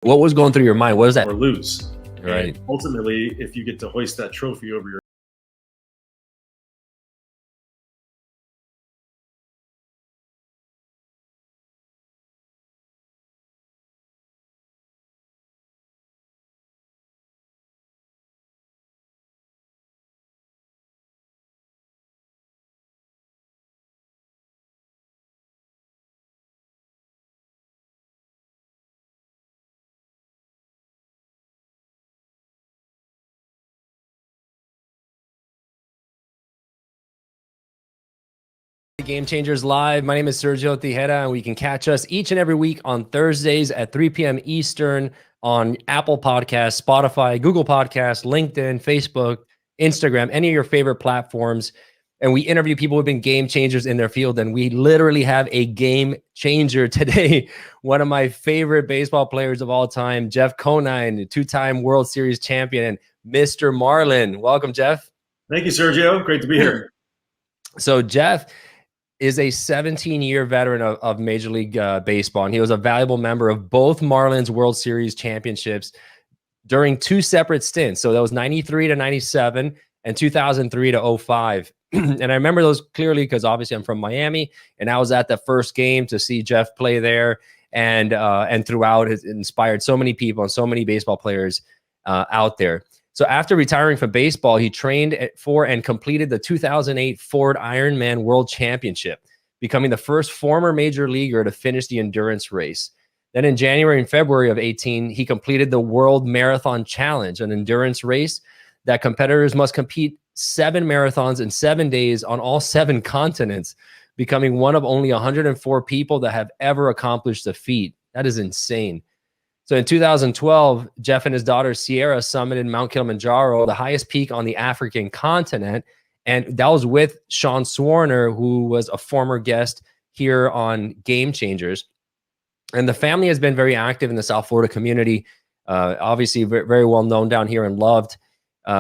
What was going through your mind? What is that? Or lose. Right. And ultimately, if you get to hoist that trophy over your Game Changers Live. My name is Sergio Tigera, and we can catch us each and every week on Thursdays at 3 p.m. Eastern on Apple Podcasts, Spotify, Google Podcasts, LinkedIn, Facebook, Instagram, any of your favorite platforms. And we interview people who've been game changers in their field. And we literally have a game changer today. One of my favorite baseball players of all time, Jeff Conine, two-time World Series champion, and Mr. Marlin. Welcome, Jeff. Thank you, Sergio. Great to be here. So Jeff is a 17-year veteran of Major League Baseball, and he was a valuable member of both Marlins World Series Championships during two separate stints. So that was 93 to 97 and 2003 to 05. And I remember those clearly because obviously I'm from Miami, and I was at the first game to see Jeff play there, and throughout it inspired so many people and so many baseball players out there. So after retiring from baseball, he trained for and completed the 2008 Ford Ironman World Championship, becoming the first former major leaguer to finish the endurance race. Then in January and February of 18, he completed the World Marathon Challenge, an endurance race that competitors must compete 7 marathons in 7 days on all 7 continents, becoming one of only 104 people that have ever accomplished the feat. That is insane. So in 2012, Jeff and his daughter Sierra summited Mt Kilimanjaro, the highest peak on the African continent. And that was with Sean Swarner, who was a former guest here on Game Changers. And the family has been very active in the South Florida community, obviously very well known down here and loved.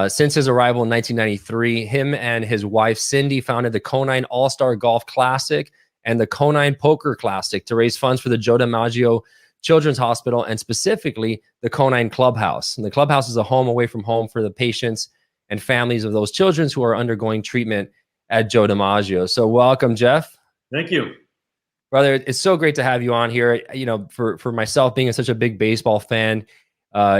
Since his arrival in 1993, him and his wife Cindy founded the Conine All-Star Golf Classic and the Conine Poker Classic to raise funds for the Joe DiMaggio Children's Hospital, and specifically the Conine Clubhouse. And the clubhouse is a home away from home for the patients and families of those children who are undergoing treatment at Joe DiMaggio. So welcome, Jeff. Thank you. Brother, it's so great to have you on here. You know, for myself being such a big baseball fan,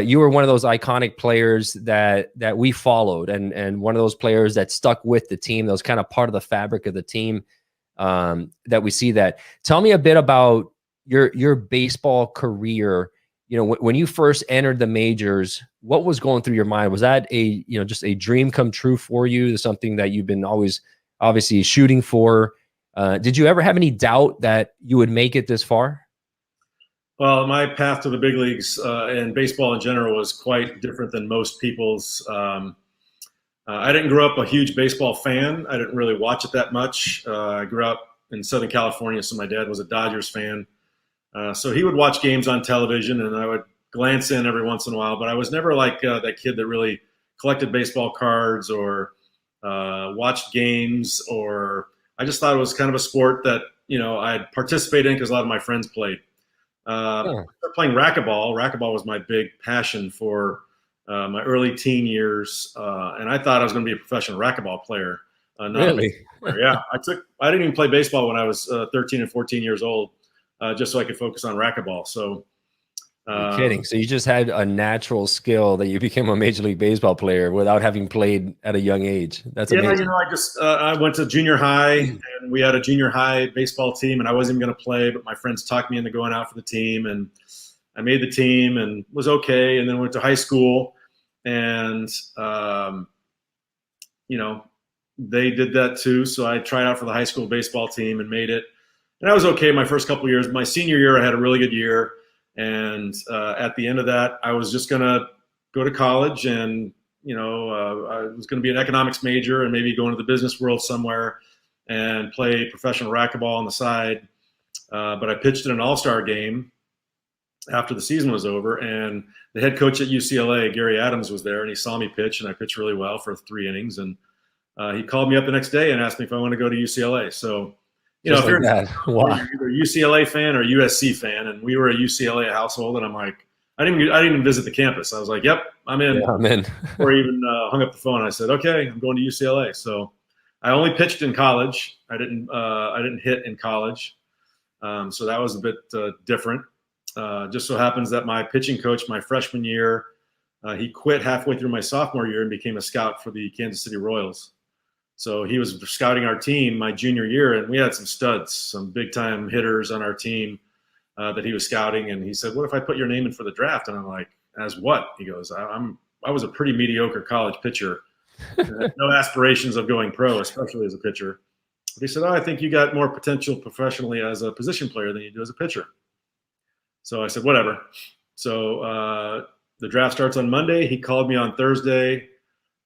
you were one of those iconic players that we followed, and one of those players that stuck with the team, that was kind of part of the fabric of the team, that we see that. Tell me a bit about your baseball career. You know, when you first entered the majors, what was going through your mind? Was that just a dream come true for you? Something that you've been always obviously shooting for? Did you ever have any doubt that you would make it this far? Well, my path to the big leagues and baseball in general was quite different than most people's. I didn't grow up a huge baseball fan. I didn't really watch it that much. I grew up in Southern California, so my dad was a Dodgers fan. So he would watch games on television, and I would glance in every once in a while. But I was never like that kid that really collected baseball cards or watched games. Or I just thought it was kind of a sport that I'd participate in because a lot of my friends played. I started playing racquetball. Racquetball was my big passion for my early teen years, and I thought I was going to be a professional racquetball player. Really? Yeah, I didn't even play baseball when I was 13 and 14 years old. Just so I could focus on racquetball. So, you're kidding. So you just had a natural skill that you became a Major League Baseball player without having played at a young age. That's amazing. I went to junior high, and we had a junior high baseball team, and I wasn't even going to play, but my friends talked me into going out for the team, and I made the team and was okay. And then went to high school, and they did that too. So I tried out for the high school baseball team and made it. And I was okay my first couple of years. My senior year, I had a really good year. And at the end of that, I was just going to go to college, and, I was going to be an economics major and maybe go into the business world somewhere and play professional racquetball on the side. But I pitched in an all-star game after the season was over, and the head coach at UCLA, Gary Adams, was there, and he saw me pitch, and I pitched really well for 3 innings. And he called me up the next day and asked me if I want to go to UCLA. So, if you're either a UCLA fan or USC fan, and we were a UCLA household, and I'm like, I didn't even visit the campus. I was like, "Yep, I'm in." Yeah, I'm in. Or even hung up the phone. I said, "Okay, I'm going to UCLA." So I only pitched in college. I didn't hit in college, so that was a bit different. Just so happens that my pitching coach my freshman year, he quit halfway through my sophomore year and became a scout for the Kansas City Royals. So he was scouting our team my junior year, and we had some studs, some big time hitters on our team that he was scouting. And he said, "What if I put your name in for the draft?" And I'm like, "As what?" He goes, I was a pretty mediocre college pitcher. No aspirations of going pro, especially as a pitcher." But he said, "Oh, I think you got more potential professionally as a position player than you do as a pitcher." So I said, "Whatever." So the draft starts on Monday. He called me on Thursday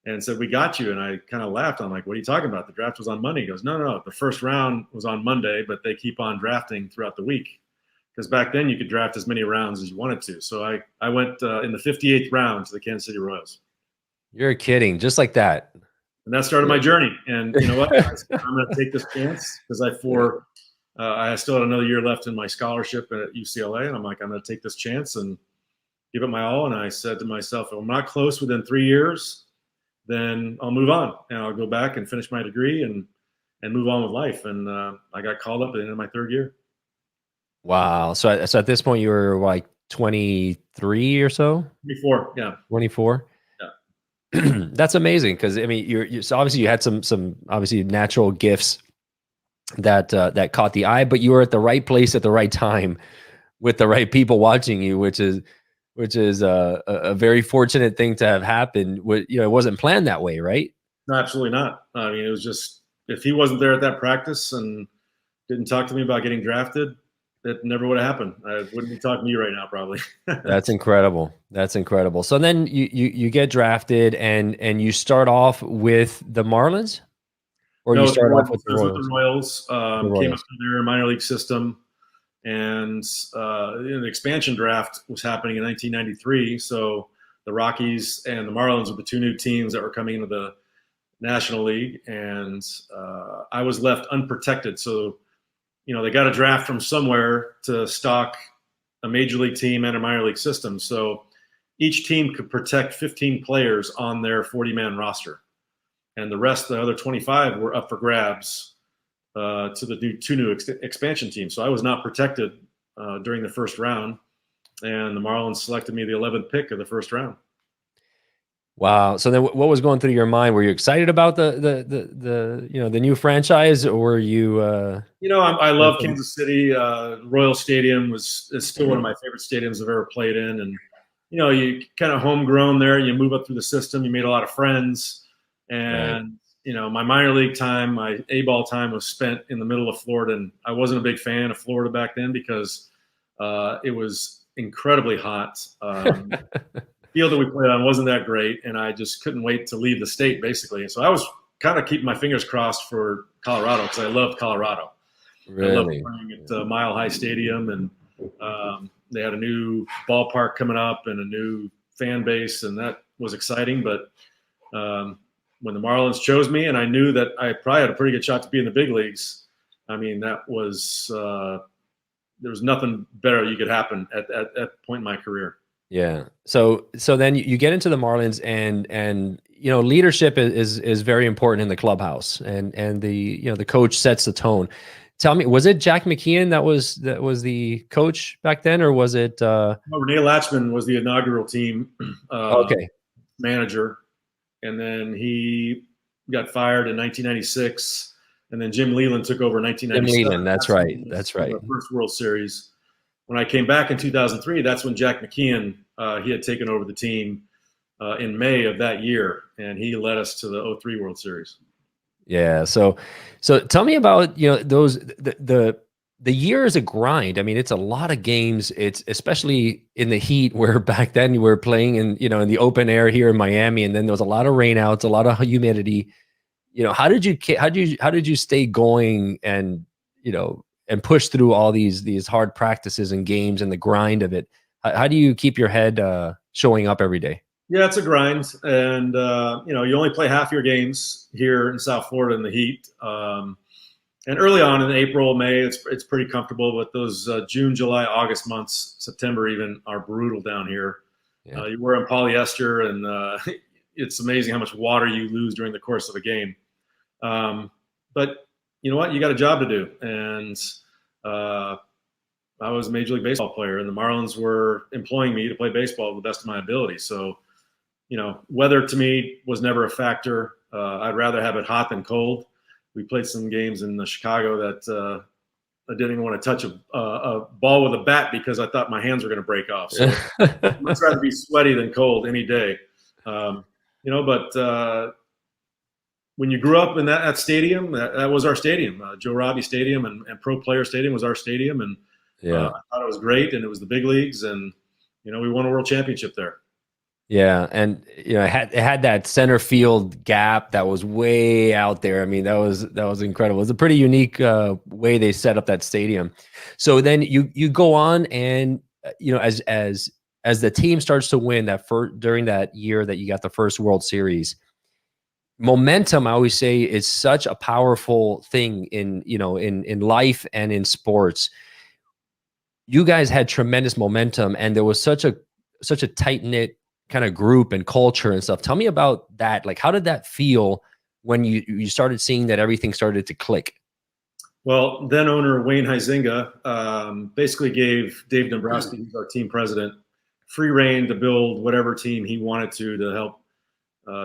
and said, "We got you." And I kind of laughed. I'm like, "What are you talking about? The draft was on Monday." He goes, No. The first round was on Monday, but they keep on drafting throughout the week. Because back then you could draft as many rounds as you wanted to. So I went in the 58th round to the Kansas City Royals. You're kidding. Just like that. And that started my journey. And you know what? I said, I'm going to take this chance because I still had another year left in my scholarship at UCLA. And I'm like, I'm going to take this chance and give it my all. And I said to myself, if I'm not close within 3 years, then I'll move on and I'll go back and finish my degree and move on with life. And I got called up at the end of my third year. Wow. So at this point you were like 23 or so? 24. Yeah. 24. Yeah. That's amazing. Cause I mean, you're so obviously you had some obviously natural gifts that caught the eye, but you were at the right place at the right time with the right people watching you, which is a very fortunate thing to have happened. It wasn't planned that way, right? No, absolutely not. I mean, it was just, if he wasn't there at that practice and didn't talk to me about getting drafted, it never would have happened. I wouldn't be talking to you right now, probably. That's incredible. That's incredible. So then you get drafted and you start off with the Marlins, or you start off with the Royals? With the Royals. Came up through their minor league system, and the expansion draft was happening in 1993. So the Rockies and the Marlins were the two new teams that were coming into the National League, and I was left unprotected. So they got a draft from somewhere to stock a major league team and a minor league system. So each team could protect 15 players on their 40-man roster. And the rest, the other 25, were up for grabs to the two new expansion teams. So I was not protected during the first round. And the Marlins selected me the 11th pick of the first round. Wow. So then what was going through your mind? Were you excited about the new franchise, or were you I love Kansas City. Royal Stadium is still one of my favorite stadiums I've ever played in. And you kind of homegrown there, you move up through the system, you made a lot of friends. And right. My minor league time, my A-ball time was spent in the middle of Florida, and I wasn't a big fan of Florida back then because it was incredibly hot. Field that we played on wasn't that great, and I just couldn't wait to leave the state, basically. And so I was kind of keeping my fingers crossed for Colorado because I loved Colorado. Really? I loved playing at Mile High Stadium, and they had a new ballpark coming up and a new fan base, and that was exciting. But when the Marlins chose me, and I knew that I probably had a pretty good shot to be in the big leagues, I mean, that was there was nothing better you could happen at that point in my career. Yeah. So then you get into the Marlins, and leadership is very important in the clubhouse, and the coach sets the tone. Tell me, was it Jack McKeon that was the coach back then, or was it? Renee Latchman was the inaugural team manager, and then he got fired in 1996, and then Jim Leland took over in 1997. Jim Leland, that's right. That's right. The first World Series. When I came back in 2003, that's when Jack McKeon, he had taken over the team in May of that year, and he led us to the 03 World Series. Yeah. So tell me about, those, the year is a grind. I mean, it's a lot of games. It's especially in the heat, where back then you were playing in the open air here in Miami, and then there was a lot of rainouts, a lot of humidity. How did you stay going and push through all these hard practices and games and the grind of it? How do you keep your head showing up every day? Yeah, it's a grind, and you only play half your games here in South Florida in the heat. And early on in April, May, it's pretty comfortable. But those June, July, August months, September even, are brutal down here. Yeah. You're wearing polyester, and it's amazing how much water you lose during the course of a game. But you know what? You got a job to do. And I was a Major League Baseball player, and the Marlins were employing me to play baseball to the best of my ability. So, you know, weather to me was never a factor. I'd rather have it hot than cold. We played some games in Chicago that I didn't even want to touch a ball with a bat because I thought my hands were going to break off. So I'd much rather be sweaty than cold any day. You know, but when you grew up in that stadium, that was our stadium. Joe Robbie Stadium and Pro Player Stadium was our stadium. And Yeah. I thought it was great, and it was the big leagues. And, you know, we won a world championship there. Yeah, and you know, it had that center field gap that was way out there. I mean, that was incredible. It was a pretty unique way they set up that stadium. So then you go on, and you know, as the team starts to win during that year that you got the first World Series, momentum, I always say, is such a powerful thing in, you know, in life and in sports. You guys had tremendous momentum, and there was such a tight knit kind of group and culture and stuff. Tell me about that. Like, how did that feel when you started seeing that everything started to click? Well, then owner Wayne Huizinga basically gave Dave Dombrowski, who's our team president, free reign to build whatever team he wanted to help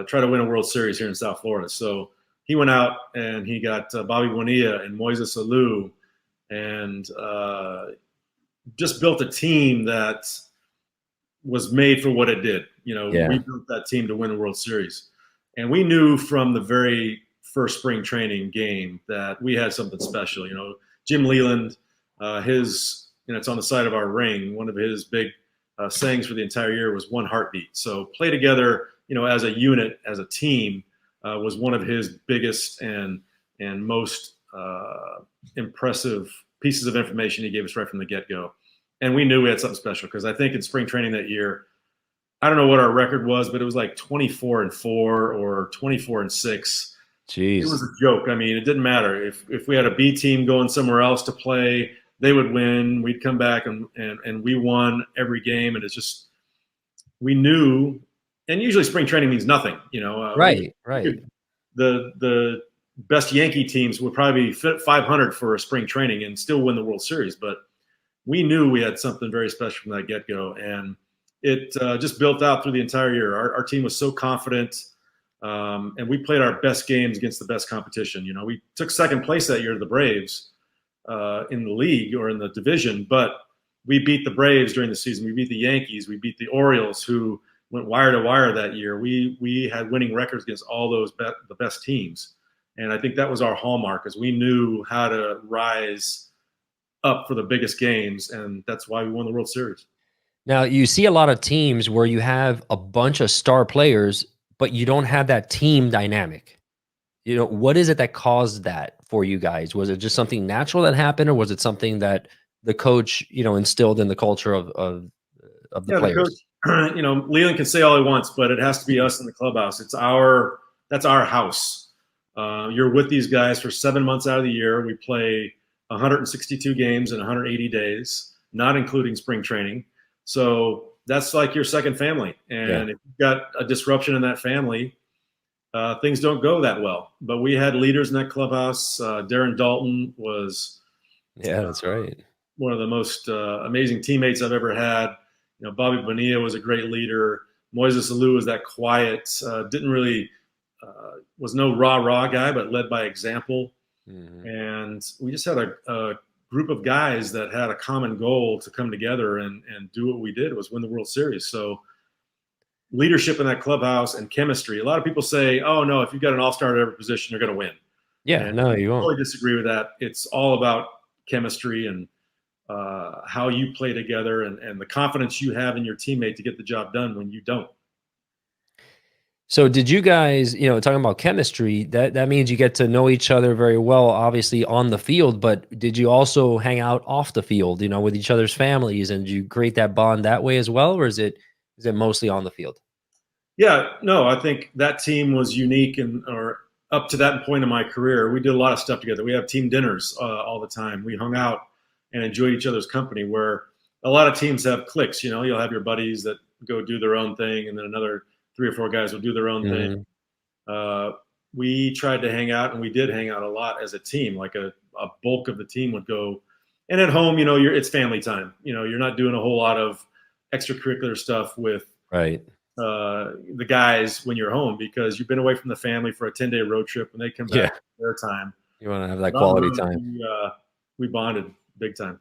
try to win a World Series here in South Florida. So he went out and he got Bobby Bonilla and Moises Alou, and just built a team that was made for what it did. You know, Yeah. we built that team to win the World Series. And we knew from the very first spring training game that we had something special. You know, Jim Leland, you know, it's on the side of our ring. One of his big sayings for the entire year was one heartbeat. So play together, you know, as a unit, as a team, was one of his biggest and most impressive pieces of information he gave us right from the get-go. And we knew we had something special, because I think in spring training that year, I don't know what our record was, but it was like 24-4 or 24-6. Jeez. It was a joke. I mean, it didn't matter. If we had a B team going somewhere else to play, they would win. We'd come back and we won every game. And it's just, we knew, and usually spring training means nothing, you know. Right. The best Yankee teams would probably be 500 for a spring training and still win the World Series. But we knew we had something very special from that get-go, and it just built out through the entire year. Our team was so confident, and we played our best games against the best competition. You know, we took second place that year to the Braves in the league or in the division, but we beat the Braves during the season. We beat the Yankees. We beat the Orioles, who went wire to wire that year. We had winning records against all those the best teams, and I think that was our hallmark, as we knew how to rise up for the biggest games, and that's why we won the World Series. Now, you see a lot of teams where you have a bunch of star players, but you don't have that team dynamic. You know, what is it that caused that for you guys? Was it just something natural that happened, or was it something that the coach, you know, instilled in the culture of the players? The coach, you know, Leland can say all he wants, but it has to be us in the clubhouse. That's our house. You're with these guys for 7 months out of the year. We play 162 games in 180 days, not including spring training. So that's like your second family. And if you've got a disruption in that family, things don't go that well. But we had leaders in that clubhouse. Darren Dalton was that's right, one of the most amazing teammates I've ever had. You know, Bobby Bonilla was a great leader. Moises Alou was that quiet, didn't really was no rah-rah guy, but led by example. Mm-hmm. And we just had a group of guys that had a common goal to come together and do what we did, was win the World Series. So leadership in that clubhouse and chemistry. A lot of people say, oh, no, if you've got an all-star at every position, you're going to win. Yeah, and no, you won't. I totally disagree with that. It's all about chemistry and how you play together and the confidence you have in your teammate to get the job done when you don't. So did you guys, you know, talking about chemistry, that means you get to know each other very well, obviously on the field, but did you also hang out off the field, you know, with each other's families, and did you create that bond that way as well? Or is it mostly on the field? Yeah, no, I think that team was unique, or up to that point in my career, we did a lot of stuff together. We have team dinners all the time. We hung out and enjoyed each other's company, where a lot of teams have cliques. You know, you'll have your buddies that go do their own thing, and then another 3 or 4 guys will do their own thing. We tried to hang out, and we did hang out a lot as a team. Like a bulk of the team would go. And at home, you know, it's family time. You know, you're not doing a whole lot of extracurricular stuff with the guys when you're home, because you've been away from the family for a 10-day road trip. When they come back, their time. You want to have that quality time. We bonded big time.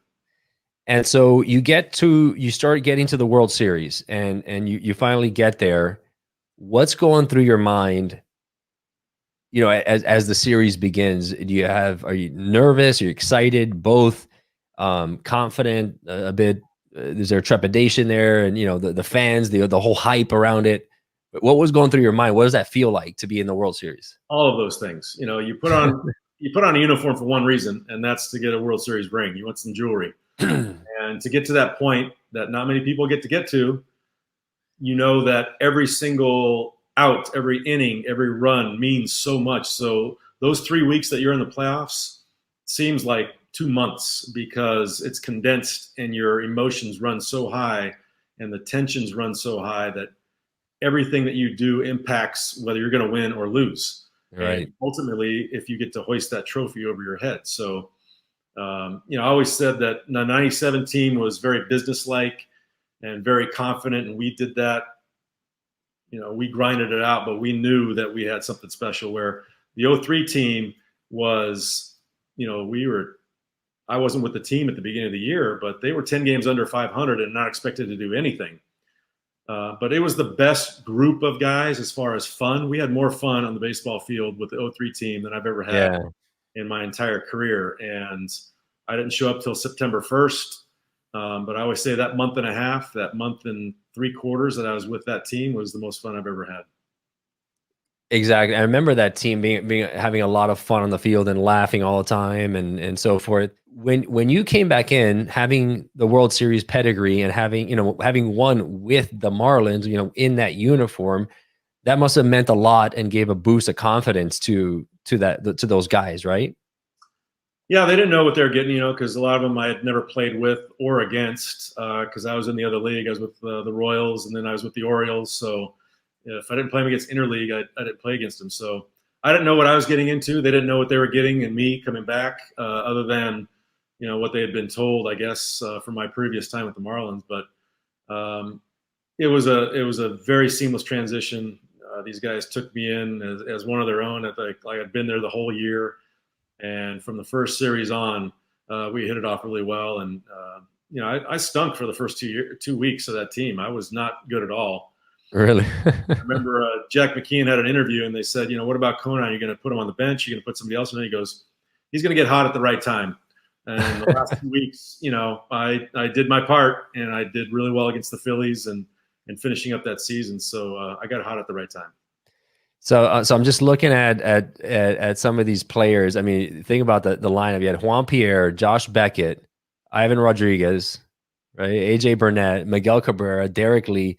And so you start getting to the World Series, and you finally get there. What's going through your mind, you know, as the series begins? Are you nervous? Are you excited? Both? Confident? A bit? Is there trepidation there? And, you know, the fans, the whole hype around it. What was going through your mind? What does that feel like to be in the World Series? All of those things. You know, you put on a uniform for one reason, and that's to get a World Series ring. You want some jewelry. And to get to that point that not many people get to, you know that every single out, every inning, every run means so much. So those 3 weeks that you're in the playoffs seems like 2 months, because it's condensed and your emotions run so high and the tensions run so high that everything that you do impacts whether you're going to win or lose. Right. And ultimately, if you get to hoist that trophy over your head. So, you know, I always said that the 97 team was very businesslike and very confident, and we did that. You know, we grinded it out, but we knew that we had something special, where the 03 team was, you know, I wasn't with the team at the beginning of the year, but they were 10 games under 500 and not expected to do anything. But it was the best group of guys as far as fun. We had more fun on the baseball field with the 03 team than I've ever had in my entire career. And I didn't show up till September 1st. But I always say that month and a half, that month and 3 quarters that I was with that team was the most fun I've ever had. Exactly. I remember that team having a lot of fun on the field and laughing all the time and so forth. When you came back in, having the World Series pedigree and having won with the Marlins, you know, in that uniform, that must have meant a lot and gave a boost of confidence to those guys, right? Yeah, they didn't know what they were getting, you know, because a lot of them I had never played with or against, because I was in the other league. I was with the Royals, and then I was with the Orioles. So if I didn't play them against interleague, I didn't play against them. So I didn't know what I was getting into. They didn't know what they were getting in me coming back, other than, you know, what they had been told, I guess, from my previous time with the Marlins. But it was a very seamless transition. These guys took me in as one of their own. Like I'd been there the whole year. And from the first series on, we hit it off really well. And, you know, I stunk for the first 2 weeks of that team. I was not good at all. Really? I remember Jack McKeon had an interview, and they said, you know, what about Conine? You're going to put him on the bench? You're going to put somebody else in? And he goes, he's going to get hot at the right time. And the last 2 weeks, you know, I did my part, and I did really well against the Phillies and finishing up that season. So I got hot at the right time. So I'm just looking at some of these players. I mean, think about the lineup. You had Juan Pierre, Josh Beckett, Ivan Rodriguez, right? AJ Burnett, Miguel Cabrera, Derek Lee.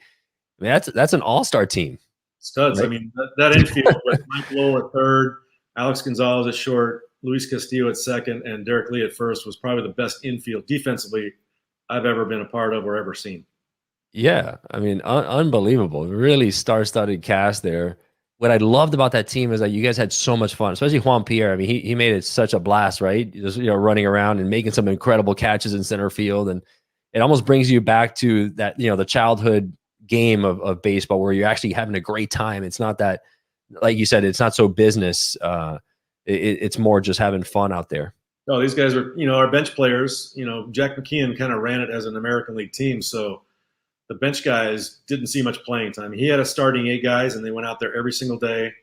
I mean, that's an all-star team. Studs. Right? I mean, that infield with Mike Lowell at third, Alex Gonzalez at short, Luis Castillo at second, and Derek Lee at first was probably the best infield defensively I've ever been a part of or ever seen. Yeah, I mean, unbelievable. Really star-studded cast there. What I loved about that team is that you guys had so much fun, especially Juan Pierre. I mean, he made it such a blast, right? Just, you know, running around and making some incredible catches in center field. And it almost brings you back to that, you know, the childhood game of baseball where you're actually having a great time. It's not that, like you said, it's not so business. It's more just having fun out there. Oh, these guys are, you know, our bench players. You know, Jack McKeon kind of ran it as an American League team. So the bench guys didn't see much playing time. He had a starting 8 guys, and they went out there every single day,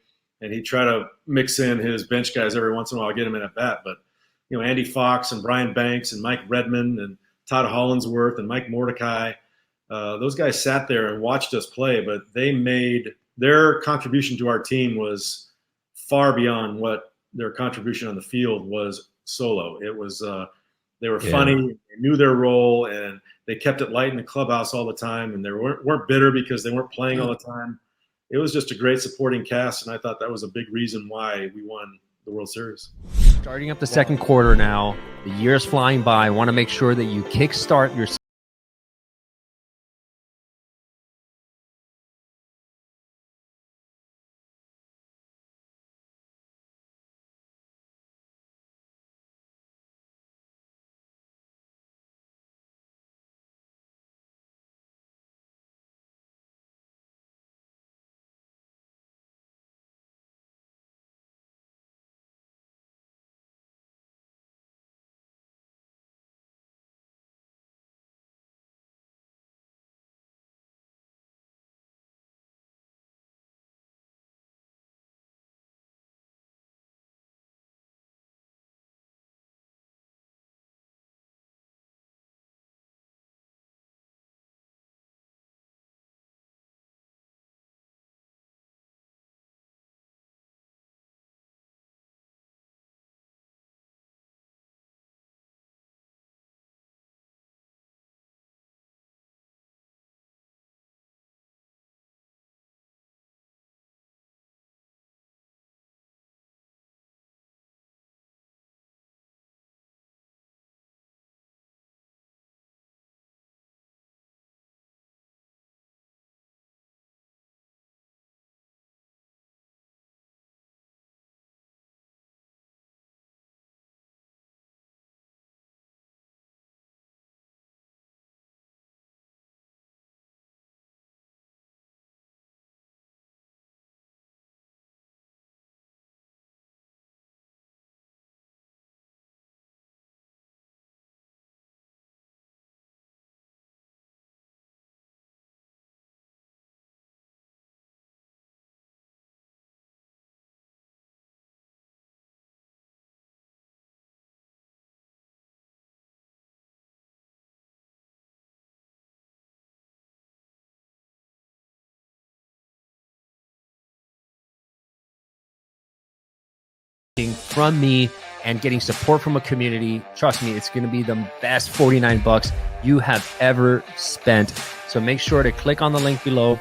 and he'd try to mix in his bench guys every once in a while, get him in at bat. But, you know, Andy Fox and Brian Banks and Mike Redmond and Todd Hollinsworth and Mike Mordecai, those guys sat there and watched us play, but they made their contribution to our team was far beyond what their contribution on the field was solo. It was they were funny, they knew their role, and they kept it light in the clubhouse all the time, and they weren't bitter because they weren't playing all the time. it was just a great supporting cast, and I thought that was a big reason why we won the World Series. Starting up the second quarter now, the year's flying by. I want to make sure that you kickstart your from me and getting support from a community. Trust me, it's going to be the best $49 you have ever spent. So make sure to click on the link below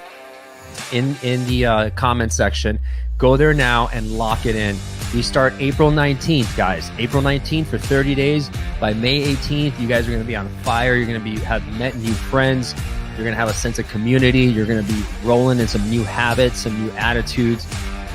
in the comment section. Go there now and lock it in. We start April 19th, guys. April 19th for 30 days. By May 18th, you guys are going to be on fire. You're going to have met new friends. You're going to have a sense of community. You're going to be rolling in some new habits, some new attitudes.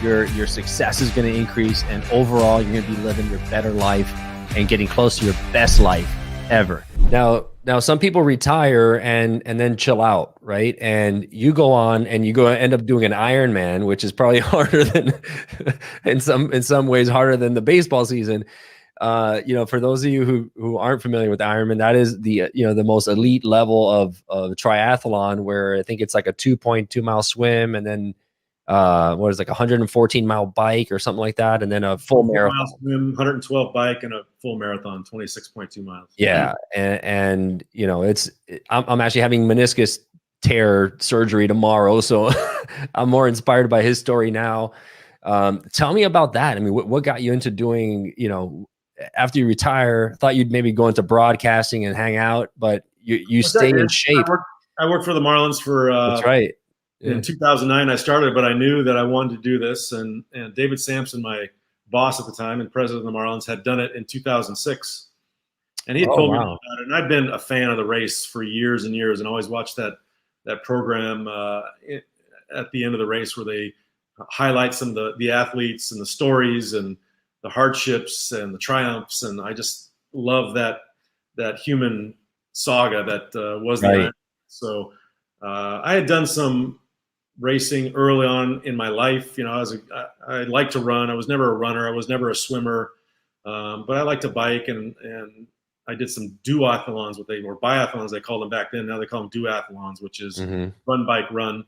Your success is going to increase, and overall, you're going to be living your better life and getting close to your best life ever. Now, some people retire and then chill out, right? And you go on and you end up doing an Ironman, which is probably harder than in some ways harder than the baseball season. For those of you who aren't familiar with Ironman, that is the most elite level of triathlon, where I think it's like a 2.2 mile swim, and then like a 114-mile bike or something like that, and then a full marathon. Swim, 112 bike, and a full marathon, 26.2 miles. Yeah, and I'm actually having meniscus tear surgery tomorrow, so I'm more inspired by his story now. Tell me about that. I mean, what got you into doing? After you retire, I thought you'd maybe go into broadcasting and hang out, but you stay in shape. I worked for the Marlins for. That's right. In 2009, I started, but I knew that I wanted to do this. And David Sampson, my boss at the time and president of the Marlins, had done it in 2006. And he had told me about it. And I'd been a fan of the race for years and years, and always watched that program at the end of the race, where they highlight some of the athletes and the stories and the hardships and the triumphs. And I just love that human saga that was the Ironman. So I had done some racing early on in my life. I like to run. I was never a runner. I was never a swimmer, but I like to bike, and I did some duathlons, what they were biathlons they called them back then. Now they call them duathlons, which is run, bike, run.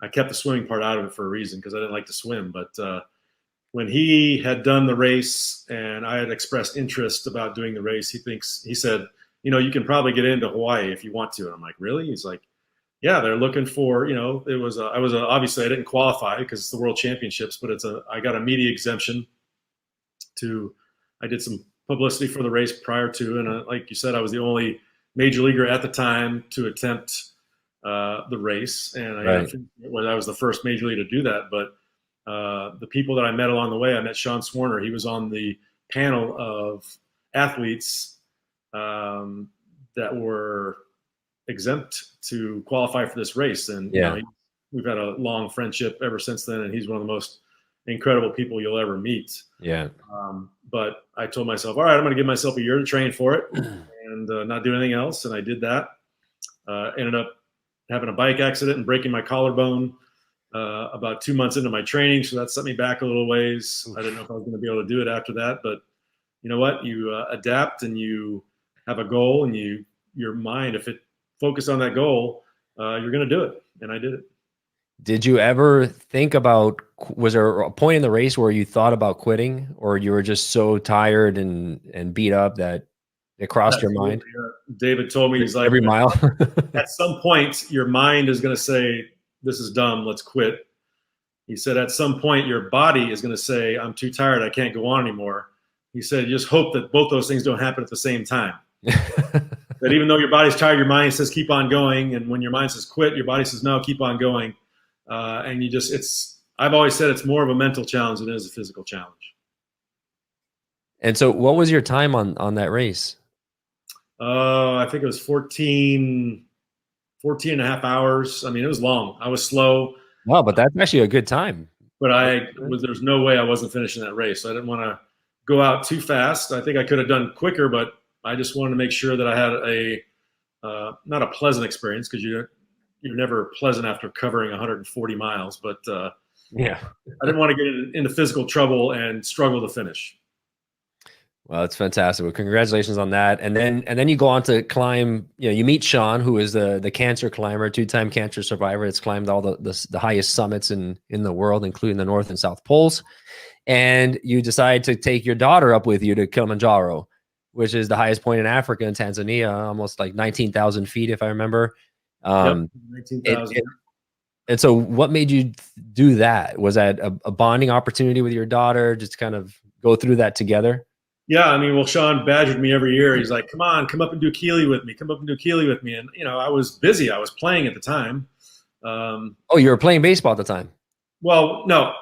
I kept the swimming part out of it for a reason, because I didn't like to swim. But when he had done the race and I had expressed interest about doing the race, he said, you can probably get into Hawaii if you want to. And I'm like, really? He's like, yeah, they're looking for, obviously I didn't qualify because it's the World Championships, but I got a media exemption I did some publicity for the race prior to, and like you said, I was the only major leaguer at the time to attempt the race, and Right. I was the first major league to do that. But the people that I met along the way, I met Sean Swarner. He was on the panel of athletes that were exempt to qualify for this race, and we've had a long friendship ever since then. And he's one of the most incredible people you'll ever meet. Yeah. But I told myself, all right, I'm going to give myself a year to train for it and not do anything else. And I did that. Ended up having a bike accident and breaking my collarbone about 2 months into my training. So that set me back a little ways. I didn't know if I was going to be able to do it after that. But you know what? You adapt and you have a goal, and your mind, if it focused on that goal, you're going to do it. And I did it. Did you ever think about, was there a point in the race where you thought about quitting, or you were just so tired and beat up that it crossed your mind? David told me, he's like, every mile. At some point, your mind is going to say, this is dumb, let's quit. He said, at some point, your body is going to say, I'm too tired, I can't go on anymore. He said, just hope that both those things don't happen at the same time. That even though your body's tired, your mind says, keep on going. And when your mind says quit, your body says, no, keep on going. And I've always said it's more of a mental challenge than it is a physical challenge. And so what was your time on that race? I think it was 14 and a half hours. I mean, it was long. I was slow. Wow, but that's actually a good time. But there's no way I wasn't finishing that race. So I didn't want to go out too fast. I think I could have done quicker, but I just wanted to make sure that I had not a pleasant experience, because you're never pleasant after covering 140 miles. But I didn't want to get into physical trouble and struggle to finish. Well, that's fantastic. Well, congratulations on that. And then you go on to climb, you meet Sean, who is the cancer climber, 2-time cancer survivor. That's climbed all the highest summits in the world, including the North and South Poles. And you decide to take your daughter up with you to Kilimanjaro, which is the highest point in Africa, in Tanzania, almost like 19,000 feet, if I remember. 19,000. And so what made you do that? Was that a bonding opportunity with your daughter, just kind of go through that together? Yeah, I mean, well, Sean badgered me every year. He's like, come on, come up and do Kili with me. Come up and do Kili with me. And, I was busy. I was playing at the time. Oh, you were playing baseball at the time? Well, no.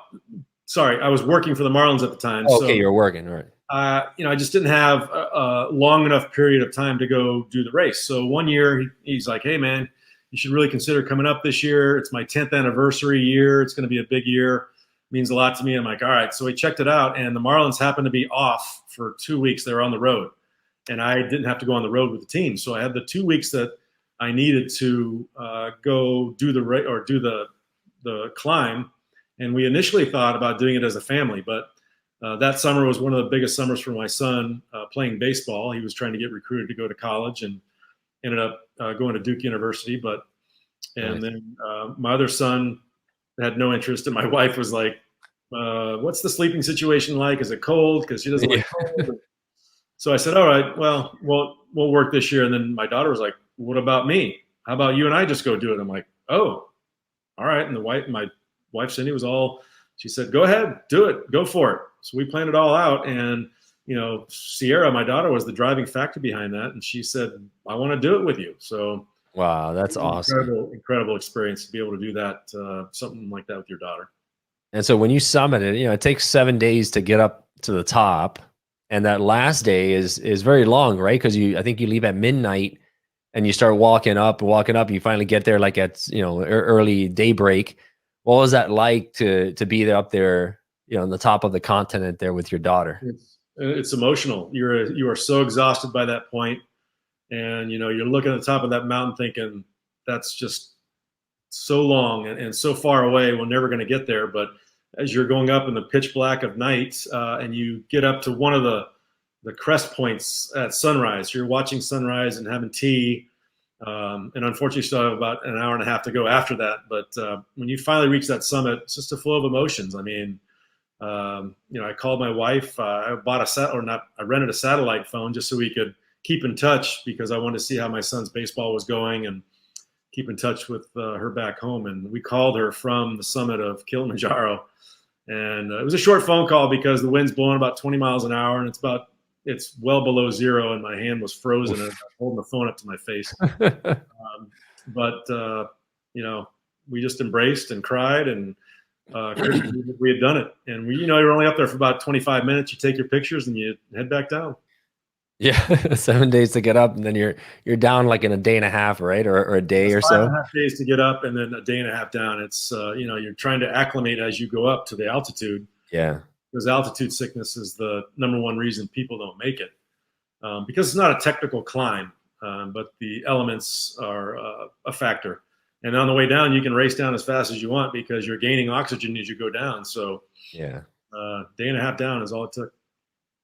Sorry, I was working for the Marlins at the time. Oh, okay, you were working, all right. I just didn't have a long enough period of time to go do the race. So one year, he's like, hey, man, you should really consider coming up this year. It's my 10th anniversary year. It's going to be a big year. Means a lot to me. I'm like, all right. So we checked it out, and the Marlins happened to be off for 2 weeks. They were on the road, and I didn't have to go on the road with the team. So I had the 2 weeks that I needed to go do the climb. And we initially thought about doing it as a family, but that summer was one of the biggest summers for my son playing baseball. He was trying to get recruited to go to college and ended up going to Duke University. Then my other son had no interest, and my wife was like, what's the sleeping situation like? Is it cold? Because she doesn't like cold. So I said, all right, well, we'll work this year. And then my daughter was like, what about me? How about you and I just go do it? I'm like, oh, all right. And my wife, Cindy, she said, go ahead, do it, go for it. So we planned it all out. And, Sierra, my daughter, was the driving factor behind that. And she said, I want to do it with you. So wow, that's awesome. Incredible experience to be able to do that, something like that with your daughter. And so when you summit it, it takes 7 days to get up to the top. And that last day is very long, right? Because I think you leave at midnight and you start walking up. You finally get there like at, early daybreak. What was that like to be up there, on the top of the continent there with your daughter? It's emotional. You are so exhausted by that point. And, you're looking at the top of that mountain thinking, that's just so long and so far away. We're never going to get there. But as you're going up in the pitch black of night and you get up to one of the crest points at sunrise, you're watching sunrise and having tea. And unfortunately, you still have about an hour and a half to go after that. But when you finally reach that summit, it's just a flow of emotions. I mean, I called my wife. I rented a satellite phone just so we could keep in touch, because I wanted to see how my son's baseball was going and keep in touch with her back home. And we called her from the summit of Kilimanjaro. And it was a short phone call because the wind's blowing about 20 miles an hour, and it's well below zero, and my hand was frozen and I was holding the phone up to my face. but we just embraced and cried and couldn't believe that we had done it. And you're only up there for about 25 minutes. You take your pictures and you head back down. Yeah, 7 days to get up, and then you're down like in a day and a half, right, or a day or so. 5.5 days to get up, and then a day and a half down. It's you're trying to acclimate as you go up to the altitude. Yeah, because altitude sickness is the number one reason people don't make it, because it's not a technical climb, but the elements are a factor. And on the way down, you can race down as fast as you want because you're gaining oxygen as you go down. So yeah, day and a half down is all it took.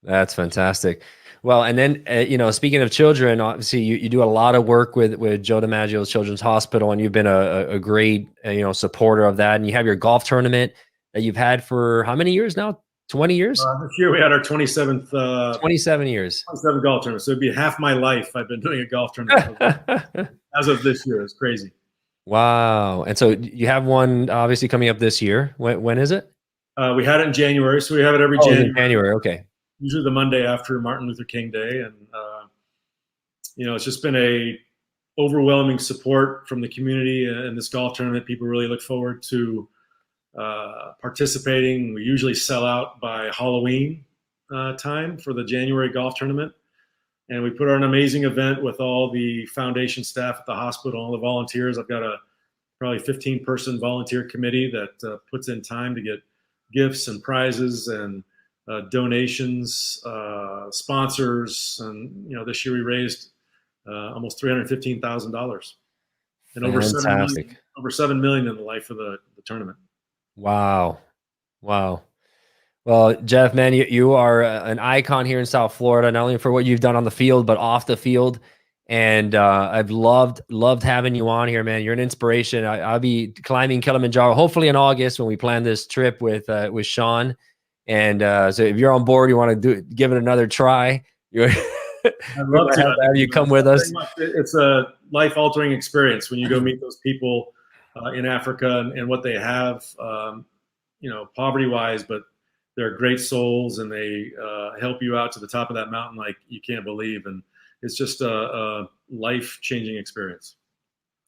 That's fantastic. Well, and then, speaking of children, obviously you do a lot of work with Joe DiMaggio's Children's Hospital, and you've been a great, supporter of that. And you have your golf tournament that you've had for how many years now? 20 years? This year we had our 27th. 27 years. 27 golf tournaments. So it'd be half my life I've been doing a golf tournament as of this year. It's crazy. Wow. And so you have one obviously coming up this year. When is it? We had it in January. So we have it every January. January. Okay. Usually the Monday after Martin Luther King Day. And, it's just been a overwhelming support from the community in this golf tournament. People really look forward to participating. We usually sell out by Halloween time for the January golf tournament. And we put on an amazing event with all the foundation staff at the hospital, all the volunteers. I've got a probably 15-person volunteer committee that puts in time to get gifts and prizes and donations, sponsors, and this year we raised almost $315,000, and over $7 million in the life of the tournament. Wow. Well, Jeff, man, you are an icon here in South Florida, not only for what you've done on the field but off the field. And I've loved having you on here, man. You're an inspiration. I'll be climbing Kilimanjaro hopefully in August when we plan this trip with Sean. And so if you're on board, you want to give it another try, I'd love to have you come with us. It's a life-altering experience when you go meet those people in Africa and what they have, poverty-wise, but they're great souls, and they help you out to the top of that mountain like you can't believe. And it's just a life-changing experience.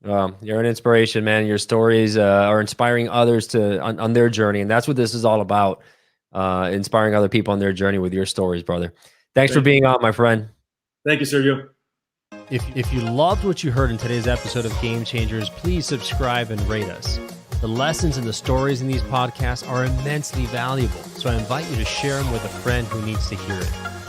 You're an inspiration, man. Your stories are inspiring others on their journey, and that's what this is all about. Inspiring other people on their journey with your stories, brother. Thanks for being on, my friend. Thank you, Sergio. If you loved what you heard in today's episode of Game Changers, please subscribe and rate us. The lessons and the stories in these podcasts are immensely valuable, so I invite you to share them with a friend who needs to hear it.